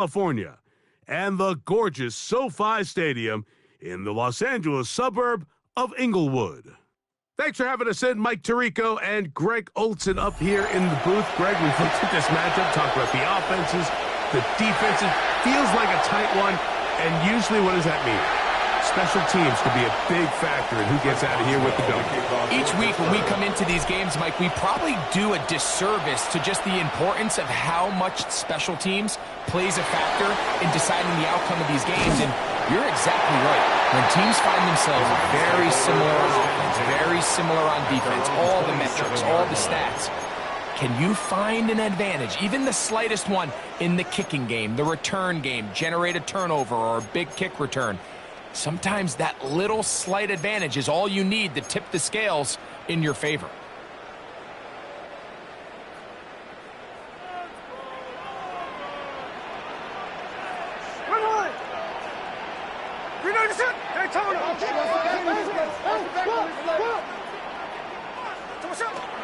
California, and the gorgeous SoFi Stadium in the Los Angeles suburb of Inglewood. Thanks for having us in, Mike Tirico and Greg Olson up here in the booth. Greg, we've looked at this matchup, talked about the offenses, the defenses. Feels like a tight one, and usually what does that mean? Special teams could be a big factor in who gets out of here with the W. Each week when we come into these games, Mike, we probably do a disservice to just the importance of how much special teams plays a factor in deciding the outcome of these games. And you're exactly right. When teams find themselves very similar on offense, very similar on defense, all the metrics, all the stats, can you find an advantage, even the slightest one, in the kicking game, the return game, generate a turnover or a big kick return? Sometimes that little slight advantage is all you need to tip the scales in your favor.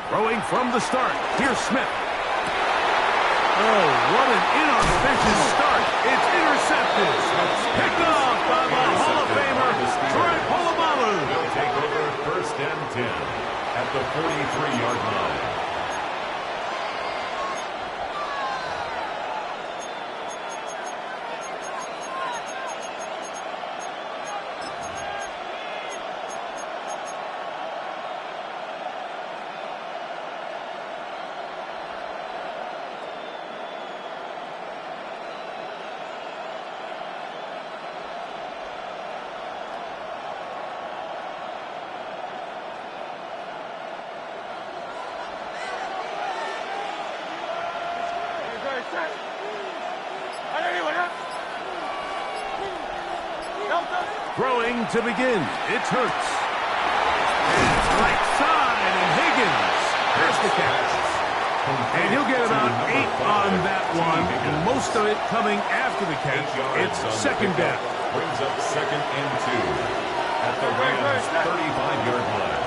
Throwing from the start, here's Smith. Oh, what an inauspicious start. It's intercepted. Picked off by the Hall of Famer, Troy Polamalu. Will take over 1st and 10 at the 43-yard line. Throwing to begin, it's Hurts. It's right side, and Higgins. There's the catch. And he'll get about 8 on that one, and most of it coming after the catch. It's second down. Brings up 2nd and 2 at the Rams' 35-yard line.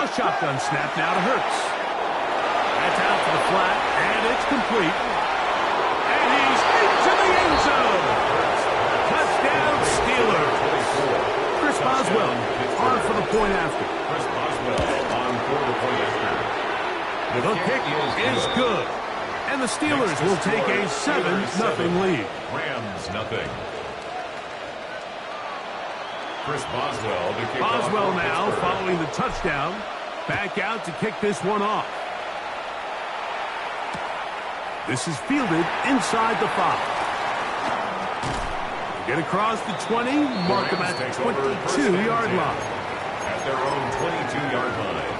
A shotgun snap now to Hurts. That's out to the flat, and it's complete. And he's into the end zone. Touchdown, Steelers. Chris Boswell on for the point after. Chris Boswell on for the point after. The kick is good. And the Steelers will take a 7-0 lead. Rams nothing. Chris Boswell to kick Boswell off now following the touchdown. Back out to kick this one off. This is fielded inside the 5. Get across the 20, mark them at the 22-yard line. At their own 22-yard line.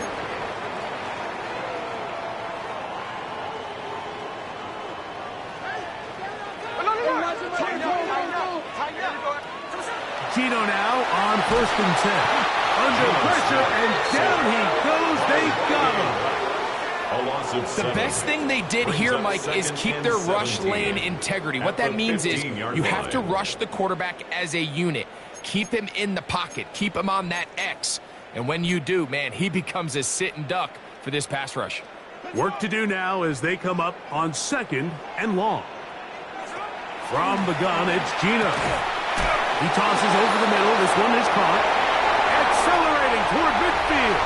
Gino now on 1st and 10. Under pressure, and down he goes. They got him. A loss of 7. The best thing they did here, Mike, is keep their rush lane integrity. What that means is you have to rush the quarterback as a unit. Keep him in the pocket. Keep him on that X. And when you do, man, he becomes a sitting duck for this pass rush. Work to do now as they come up on 2nd and long. From the gun, it's Gino. He tosses over the middle. This one is caught. Accelerating toward midfield.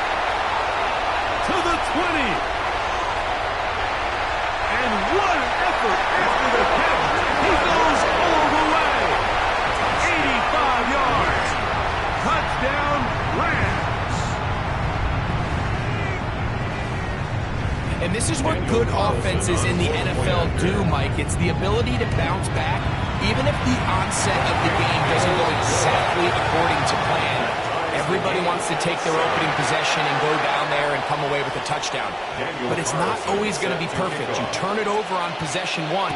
To the 20. And what an effort after the catch. He goes all the way. 85 yards. Touchdown, Rams. And this is what good offenses in the NFL do, Mike. It's the ability to bounce back, even if the onset of the game doesn't go exactly according to plan. Everybody wants to take their opening possession and go down there and come away with a touchdown. But it's not always going to be perfect. You turn it over on possession 1.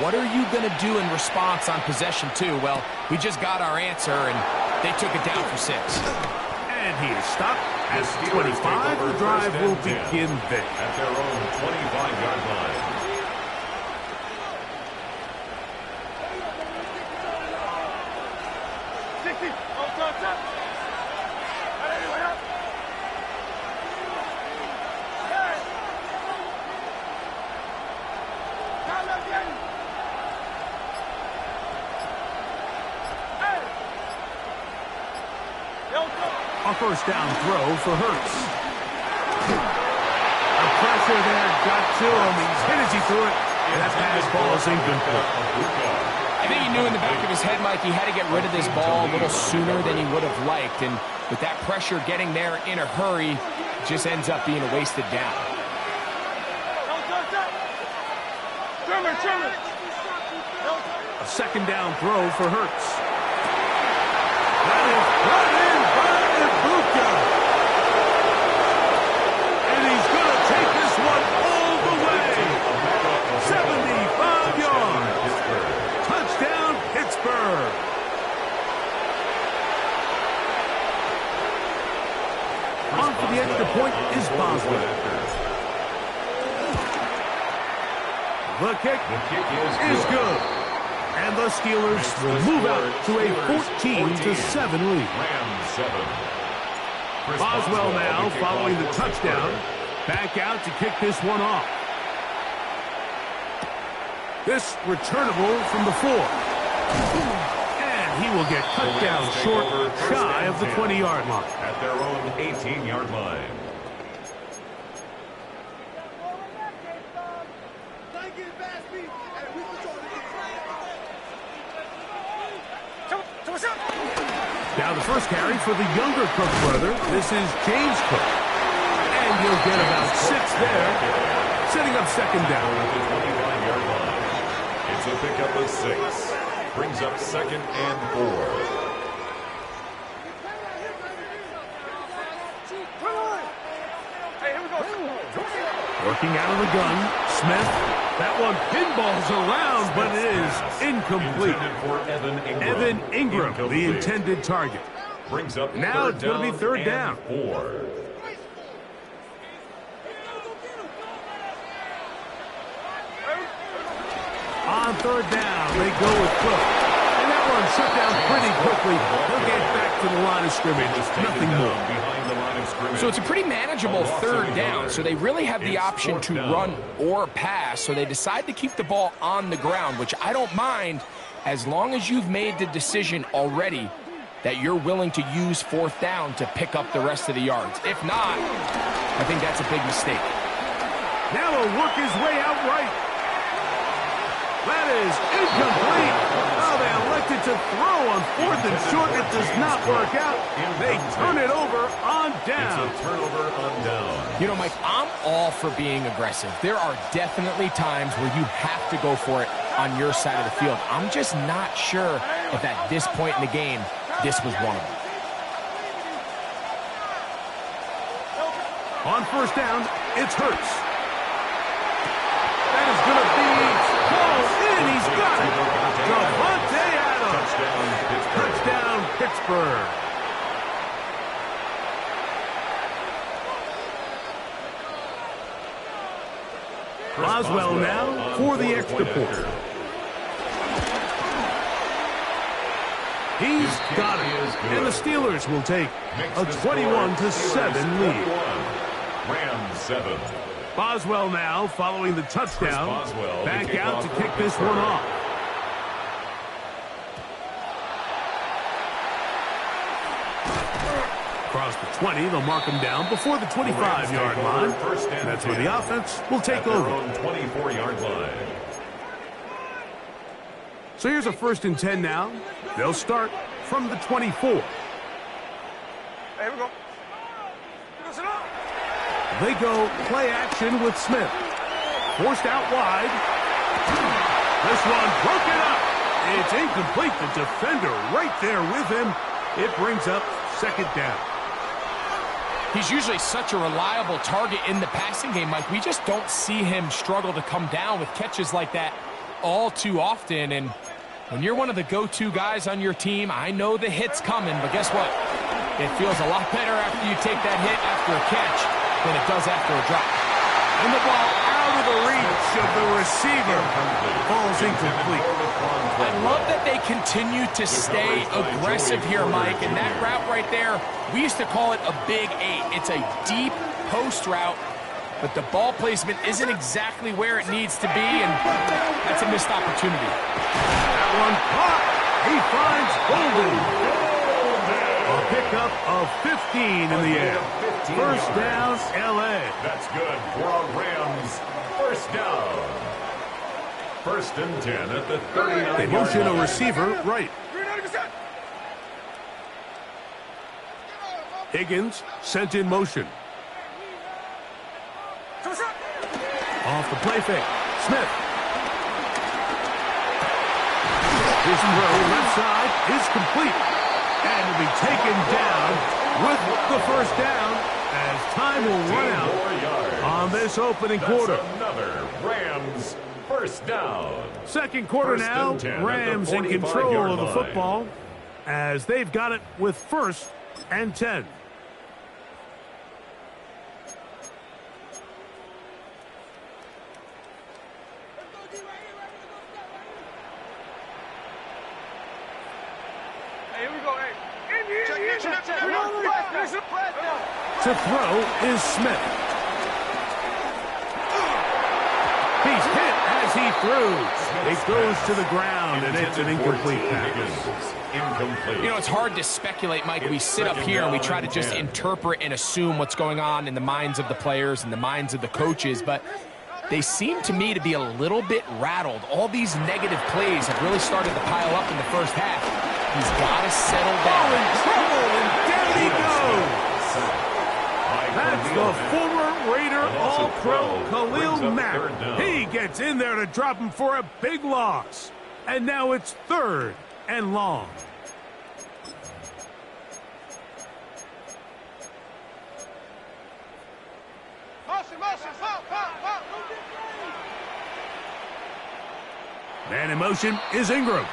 What are you going to do in response on possession 2? Well, we just got our answer, and they took it down for 6. And he is stopped at 25. The drive will begin there. At their own 25-yard line. A first down throw for Hurts. The pressure there got to him. He's hit as he threw it. And that pass ball is incomplete. I think he knew in the back of his head, Mike, he had to get rid of this ball a little sooner than he would have liked. And with that pressure getting there in a hurry, it just ends up being a wasted down. A second down throw for Hurts. That is brought in by Ibuka. And he's going to take this one all the way. 75 yards. Touchdown, Pittsburgh. On for the extra point is Boswell. The kick is good. And the Steelers will move out to a 14-7 lead. Boswell now following the touchdown. Back out to kick this one off. This returnable from the 4. And he will get cut down short, shy of the 20-yard line. At their own 18-yard line. Now the first carry for the younger Cook brother. This is James Cook. And he'll get about 6 there, setting up second down. At the 25-yard line. It's a pickup of 6. Brings up second and 4. Working out of the gun, Smith. That one pinballs around, but it is incomplete. For Evan Ingram, the intended target. Brings up now it's going to be third down. 4. On third down, they go with Cook. And that one shut down pretty quickly. They'll get back to the line of scrimmage. Nothing more. So it's a pretty manageable third down. So they really have the option to run or pass. So they decide to keep the ball on the ground, which I don't mind as long as you've made the decision already that you're willing to use fourth down to pick up the rest of the yards. If not, I think that's a big mistake. Now he'll work his way out right. That is incomplete. Oh, they elected to throw on 4th and short. It does not work out. They turn it over on down. It's a turnover on down. You know, Mike, I'm all for being aggressive. There are definitely times where you have to go for it on your side of the field. I'm just not sure if at this point in the game, this was one of them. On first down, it's Hurts. That is going to be close in. He's got it. Davante Adams. Touchdown, Pittsburgh. Boswell now for the extra point. He's got it. And the Steelers will take a 21-7 lead. Rams 7. Boswell now following the touchdown. Back out to kick this one off. Across the 20, they'll mark him down before the 25-yard line. And that's where the offense will take over. 24-yard line. So here's a 1st and 10 now. They'll start from the 24. Here we go. They go play action with Smith. Forced out wide. This one broken up. It's incomplete. The defender right there with him. It brings up second down. He's usually such a reliable target in the passing game, Mike. We just don't see him struggle to come down with catches like that all too often. And when you're one of the go-to guys on your team, I know the hit's coming, but guess what? It feels a lot better after you take that hit after a catch than it does after a drop. And the ball out of the reach of the receiver. Ball's incomplete. I love that they continue to stay aggressive here, Mike. And that route right there, we used to call it a big 8. It's a deep post route, but the ball placement isn't exactly where it needs to be, and that's a missed opportunity. That one caught. He finds Golden. A pickup of 15 in the air. First down, L.A. That's good for a Rams first down. First and 10 at the 39-yard They motion a line. receiver right. Higgins sent in motion. Off the play fake. Smith. His throw left side is complete. And will be taken down with the first down as time will run out on this opening quarter. Another Rams first down. Second quarter First now. and 10 Rams at in the control 45-yard of the line. football as they've got it with first and 10. To throw is Smith. He's hit as he throws. It goes to the ground, and it's an incomplete pass. Incomplete. You know, it's hard to speculate, Mike. We sit up here and we try to just interpret and assume what's going on in the minds of the players and the minds of the coaches, but they seem to me to be a little bit rattled. All these negative plays have really started to pile up in the first half. He's got to settle down. In trouble, and down he goes. That's the former Raider All-Pro Khalil Mack. He gets in there to drop him for a big loss. And now it's third and long. Man in motion is Ingram.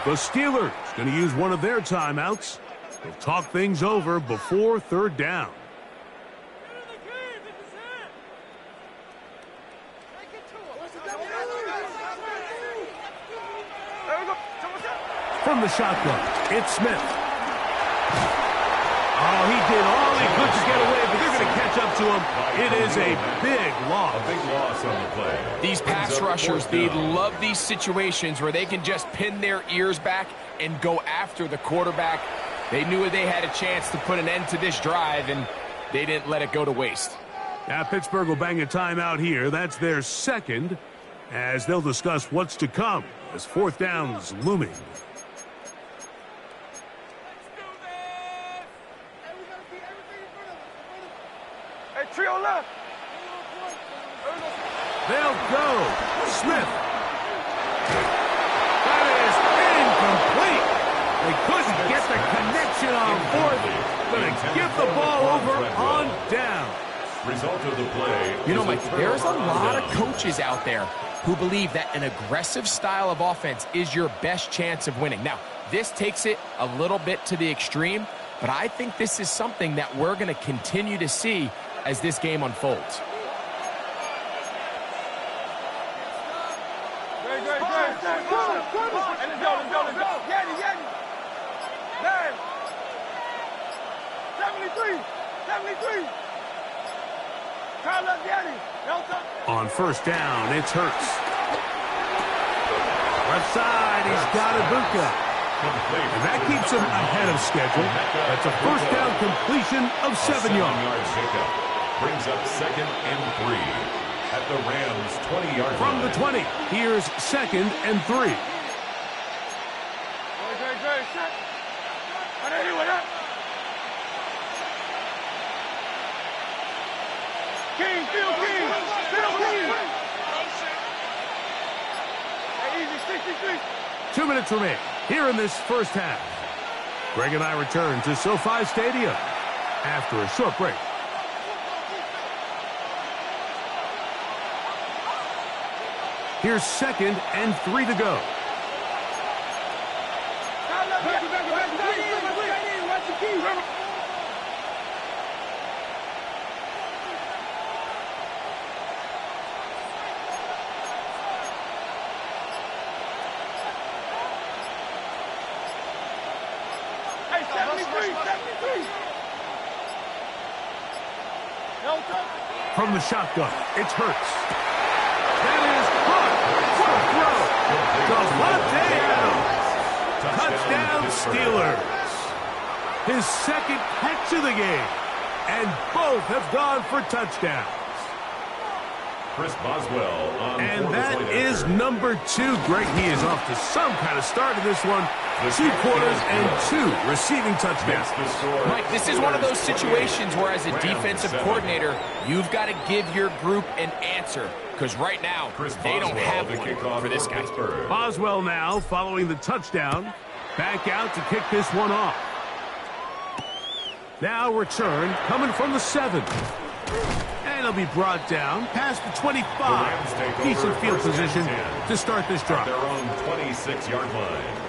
The Steelers going to use one of their timeouts. They'll talk things over before third down. From the shotgun, it's Smith. Oh, he did all he could to get away, but they're going to catch up to him. It is a big loss. A big loss on the play. These pass rushers, they love these situations where they can just pin their ears back and go after the quarterback. They knew they had a chance to put an end to this drive, and they didn't let it go to waste. Now, Pittsburgh will bang a timeout here. That's their second, as they'll discuss what's to come as fourth down's looming. Trio left. They'll go. Smith. That is incomplete. They couldn't get the connection on fourth. Going to give the ball over on down. Result of the play. You know, Mike, there's a lot of down. coaches out there who believe that an aggressive style of offense is your best chance of winning. Now, this takes it a little bit to the extreme, but I think this is something that we're going to continue to see as this game unfolds. On first down, it's Hurts. Left side, he's got Ibuka. And that keeps him ahead of schedule. That's a first down completion of 7 yards. Pickup brings up second and 3 at the Rams' 20-yard line. From the 20, here's second and 3. King, Phil King. 2 minutes remain here in this first half. Greg and I return to SoFi Stadium after a short break. Here's second and 3 to go. From the shotgun, it's Hurts. That is caught. What a throw. Devontae Adams. Touchdown, Steelers. his second catch of the game. And both have gone for touchdowns. Chris Boswell on and that is number 2. Greg, he is off to some kind of start in this one. 2 quarters and 2 receiving touchdowns. Mike, this is one of those situations where as a defensive coordinator, you've got to give your group an answer. Because right now, they don't have one for this guy. Boswell now following the touchdown. Back out to kick this one off. Now return coming from the 7. And it'll be brought down past the 25. Decent field position to start this drive. Their own 26-yard line.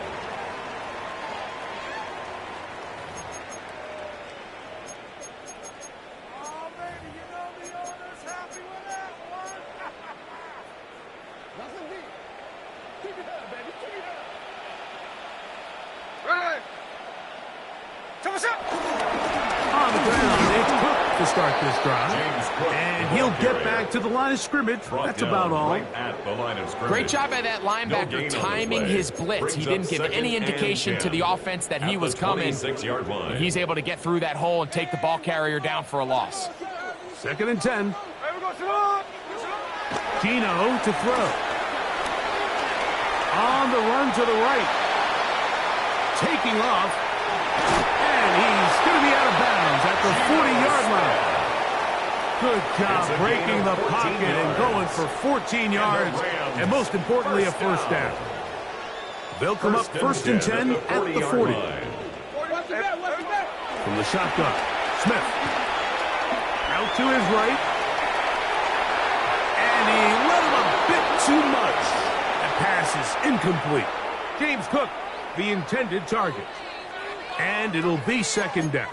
On the ground, it's Cook to start this drive. And he'll get back to the line of scrimmage. That's about all. Great job by that linebacker timing his blitz. He didn't give any indication to the offense that he was coming. He's able to get through that hole and take the ball carrier down for a loss. 2nd and 10. Gino to throw. On the run to the right. Taking off. And he's going to be out of bounds at the 40-yard line. Good job breaking the pocket and going for 14 yards. And most importantly, a first down. They'll come up 1st and 10 at the 40. From the shotgun, Smith. Out to his right. And he let him a bit too much. That pass is incomplete. James Cook, the intended target. And it'll be 2nd down.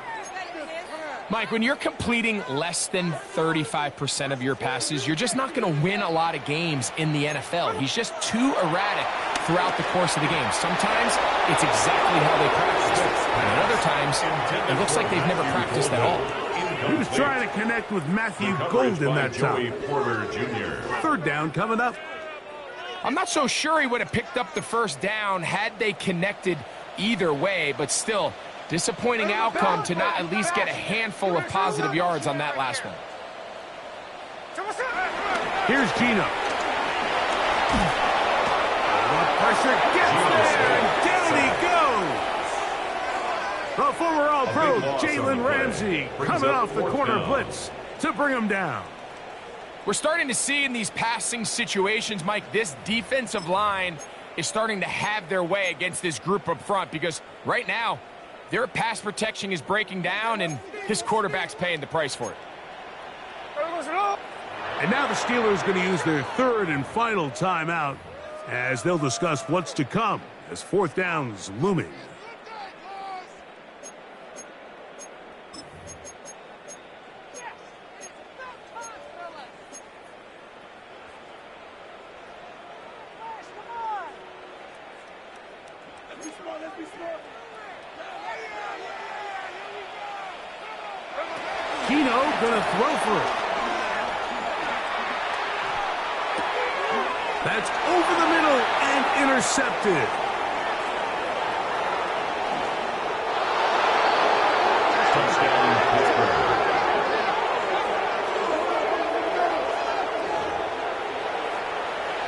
Mike, when you're completing less than 35% of your passes, you're just not going to win a lot of games in the NFL. He's just too erratic throughout the course of the game. Sometimes it's exactly how they practice. And at other times, it looks like they've never practiced at all. He was trying to connect with Matthew Golden that time. 3rd down coming up. I'm not so sure he would have picked up the first down had they connected either way, but still, disappointing outcome to not at least get a handful of positive yards on that last one. Here's Gino. Pressure gets there, and down he goes. The former All-Pro Jalen Ramsey coming off the corner blitz to bring him down. We're starting to see in these passing situations, Mike, this defensive line is starting to have their way against this group up front because right now, their pass protection is breaking down and this quarterback's paying the price for it. And now the Steelers going to use their 3rd and final timeout as they'll discuss what's to come as 4th down's looming. Gino gonna throw for it. That's over the middle and intercepted. Touchdown, Pittsburgh.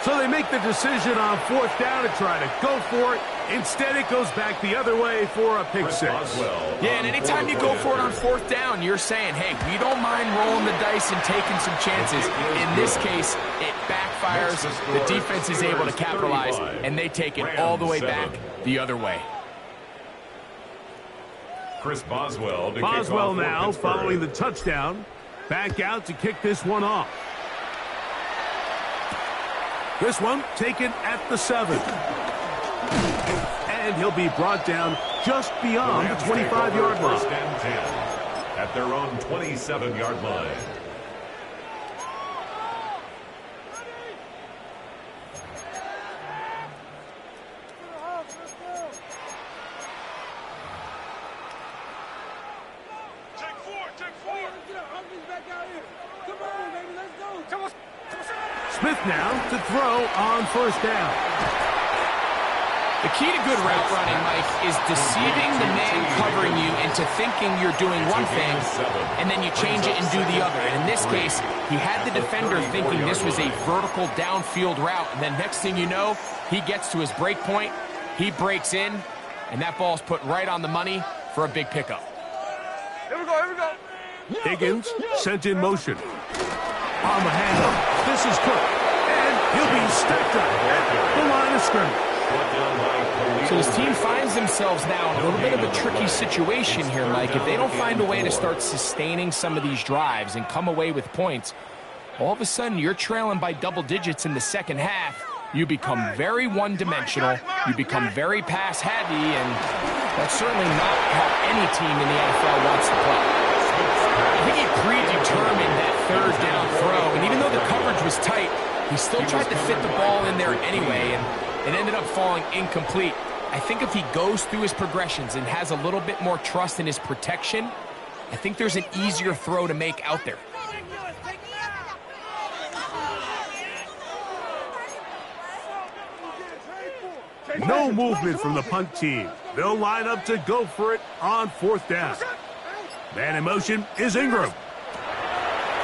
So they make the decision on 4th down to try to go for it. Instead, it goes back the other way for a pick 6. Yeah, and anytime you go for it on 4th down, you're saying, hey, we don't mind rolling the dice and taking some chances. In this case, it backfires. The defense is able to capitalize, and they take it all the way back the other way. Chris Boswell to Boswell now following the touchdown. Back out to kick this one off. This one taken at the 7. And he'll be brought down just beyond the 25-yard line. 1st and 10 at their own 27-yard line. Smith now to throw on 1st down. The key to good route running, Mike, is deceiving the man covering you into thinking you're doing one thing, and then you change it and do the other. And in this case, he had the defender thinking this was a vertical downfield route, and then next thing you know, he gets to his break point, he breaks in, and that ball's put right on the money for a big pickup. Here we go, here we go. Higgins sent in motion. On the handoff, this is Cook, and he'll be stepped up at the line of scrimmage. So his team finds themselves now in a little bit of a tricky situation here, Mike. If they don't find a way to start sustaining some of these drives and come away with points, all of a sudden you're trailing by double digits in the second half. You become very one-dimensional, you become very pass-heavy, and that's certainly not how any team in the NFL wants to play. I think he predetermined that third down throw, and even though the coverage was tight, he still tried to fit the ball in there anyway, and it ended up falling incomplete. I think if he goes through his progressions and has a little bit more trust in his protection, I think there's an easier throw to make out there. No movement from the punt team. They'll line up to go for it on fourth down. Man in motion is Ingram.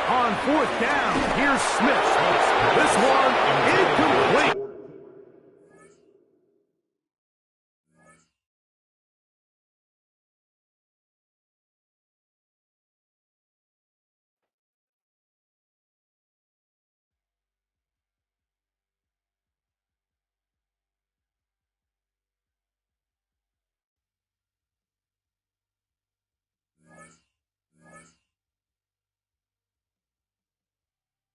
On fourth down, here's Smith. This one incomplete.